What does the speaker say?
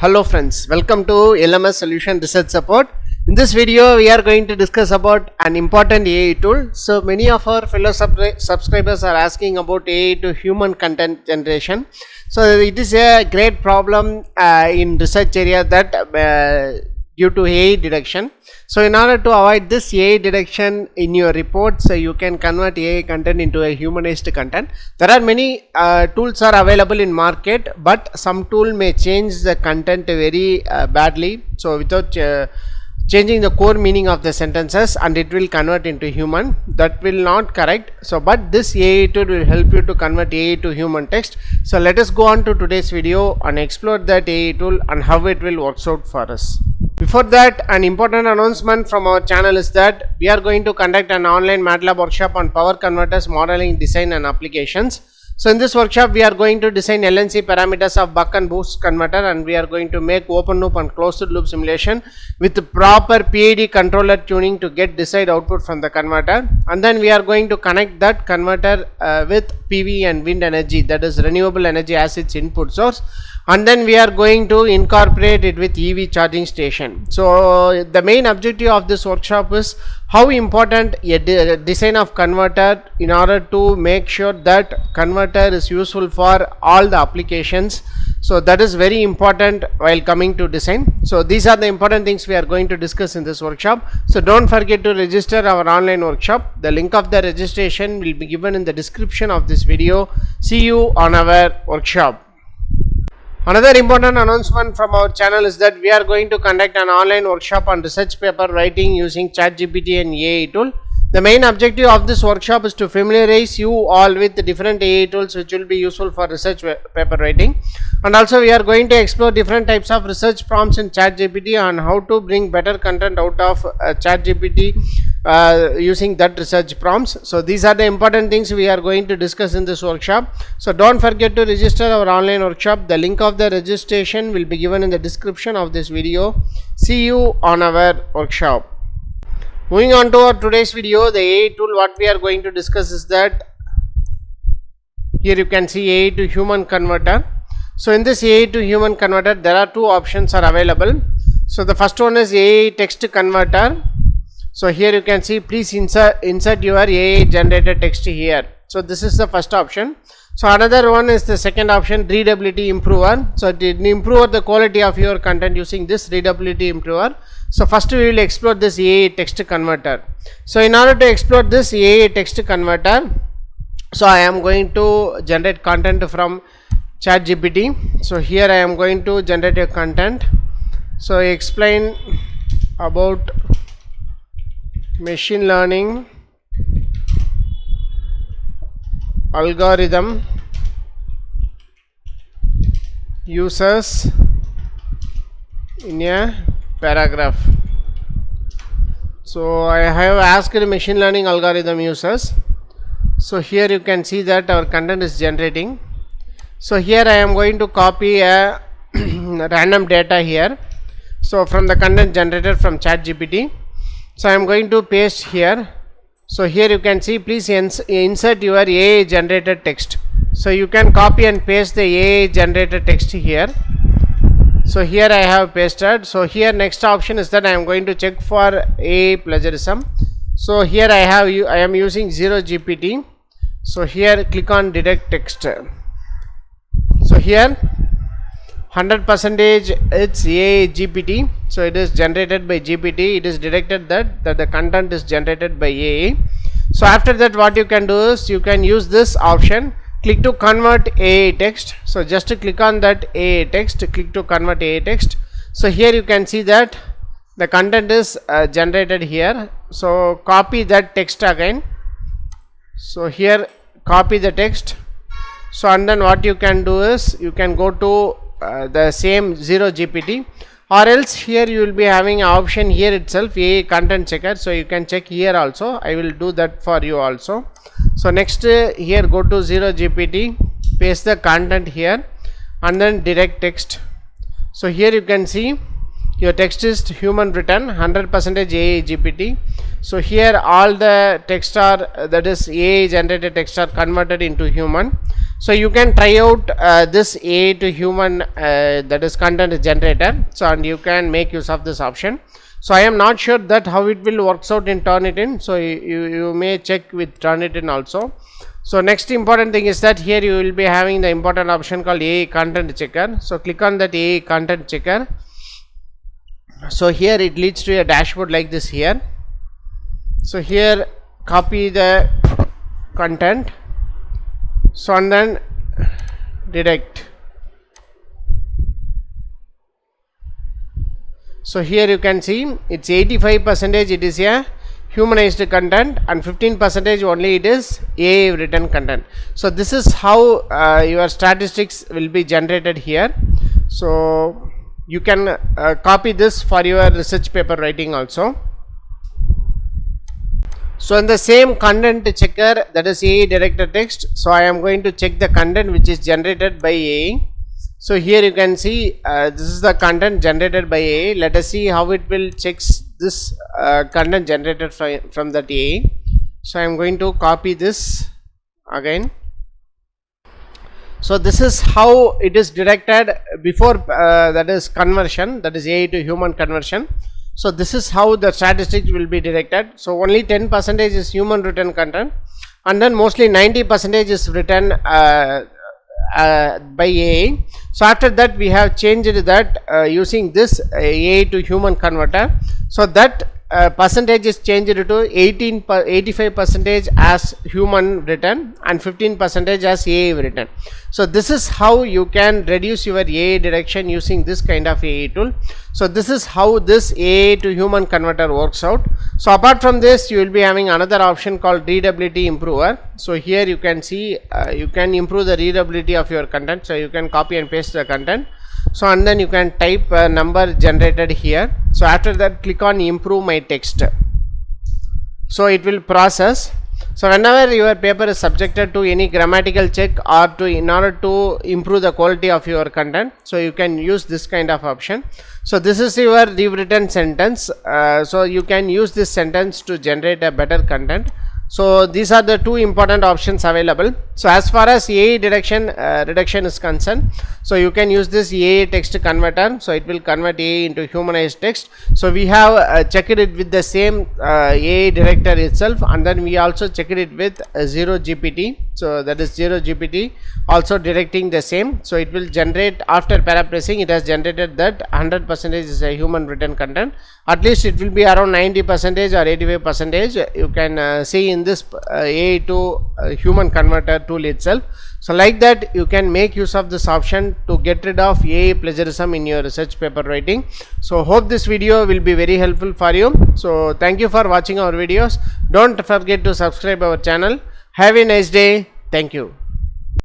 Hello friends, welcome to LMS Solution Research Support. In this video, we are going to discuss about an important AI tool. So many of our fellow subscribers are asking about AI to human content generation. So it is a great problem in research area that due to AI detection. So in order to avoid this AI detection in your reports, you can convert AI content into a humanized content. There are many tools are available in market, but some tool may change the content very badly. So without changing the core meaning of the sentences, and it will convert into human. That will not correct. So but this AI tool will help you to convert AI to human text. So let us go on to today's video and explore that AI tool and how it will work out for us. Before that, an important announcement from our channel is that we are going to conduct an online MATLAB workshop on power converters, modeling, design and applications. So in this workshop, we are going to design LNC parameters of buck and boost converter, and we are going to make open loop and closed loop simulation with proper PID controller tuning to get desired output from the converter. And then we are going to connect that converter with PV and wind energy, that is renewable energy, as its input source. And then we are going to incorporate it with EV charging station. So the main objective of this workshop is how important a design of converter in order to make sure that converter is useful for all the applications. So that is very important while coming to design. So these are the important things we are going to discuss in this workshop. So don't forget to register our online workshop. The link of the registration will be given in the description of this video. See you on our workshop. Another important announcement from our channel is that we are going to conduct an online workshop on research paper writing using ChatGPT and AI tool. The main objective of this workshop is to familiarize you all with the different AI tools which will be useful for research paper writing. And also we are going to explore different types of research prompts in ChatGPT and how to bring better content out of ChatGPT using that research prompts. So these are the important things we are going to discuss in this workshop. So don't forget to register our online workshop. The link of the registration will be given in the description of this video. See you on our workshop. Moving on to our today's video, the AI tool what we are going to discuss is that here you can see AI to human converter. So in this AI to human converter, there are two options are available. So the first one is AI text converter. So here you can see, please insert your AI generated text here. So this is the first option. So another one is the second option, readability improver. So it will improve the quality of your content using this readability improver. So first we will explore this AI text converter. So in order to explore this AI text converter, so I am going to generate content from ChatGPT. So here I am going to generate a content. So I explain about machine learning algorithm uses in a paragraph. So I have asked machine learning algorithm users. So here you can see that our content is generating. So here I am going to copy a random data here. So from the content generated from ChatGPT. So I am going to paste here. So here you can see, please insert your AI generated text. So you can copy and paste the AI generated text here. So here I have pasted. So here next option is that I am going to check for AI plagiarism. So here I am using 𝐲𝐬GPT. So here click on detect text. So here 100% it's AI GPT. So it is generated by GPT. It is detected that the content is generated by AI. So after that, what you can do is you can use this option, click to convert AI text. So just to click on that AI text, click to convert AI text. So here you can see that the content is generated here. So copy that text again. So here copy the text. So and then what you can do is you can go to the same 𝐲𝐬GPT, or else here you will be having an option here itself, AI content checker. So you can check here also. I will do that for you also. So next here go to 𝐲𝐬GPT, paste the content here and then detect text. So here you can see your text is human written, 100% AI GPT. So here all the text are, that is AI generated text, are converted into human. So you can try out this AI to human that is content generator. So and you can make use of this option. So I am not sure that how it will works out in Turnitin. So you may check with Turnitin also. So next important thing is that here you will be having the important option called AI content checker. So click on that AI content checker. So here it leads to a dashboard like this here. So here copy the content. So and then direct. So here you can see it's 85% it is a humanized content and 15% only it is AI written content. So this is how your statistics will be generated here. So you can copy this for your research paper writing also. So in the same content checker, that is AI directed text, so I am going to check the content which is generated by AI. So here you can see this is the content generated by AI. Let us see how it will checks this content generated from that AI. So I am going to copy this again. So this is how it is directed before that is conversion, that is AI to human conversion. So this is how the statistics will be directed. So only 10% is human written content, and then mostly 90% is written by AI. So after that we have changed that using this AI to human converter. So that percentage is changed to 85% as human written and 15% as AI written. So this is how you can reduce your AI direction using this kind of AI tool. So this is how this AI to human converter works out. So apart from this, you will be having another option called readability improver. So here you can see you can improve the readability of your content. So you can copy and paste the content. So and then you can type a number generated here. So after that click on improve my text. So it will process. So whenever your paper is subjected to any grammatical check or to in order to improve the quality of your content, so you can use this kind of option. So this is your rewritten sentence. So you can use this sentence to generate a better content. So these are the two important options available. So as far as AI reduction is concerned, so you can use this AI text converter. So it will convert AI into humanized text. So we have checked it with the same AI director itself, and then we also checked it with 𝐸GPT. So that is 𝐸GPT also directing the same. So it will generate after paraphrasing. It has generated that 100% is a human written content. At least it will be around 90% or 85%. You can see in this AI to human converter tool itself. So like that you can make use of this option to get rid of AI plagiarism in your research paper writing. So hope this video will be very helpful for you. So thank you for watching our videos. Don't forget to subscribe our channel. Have a nice day. Thank you.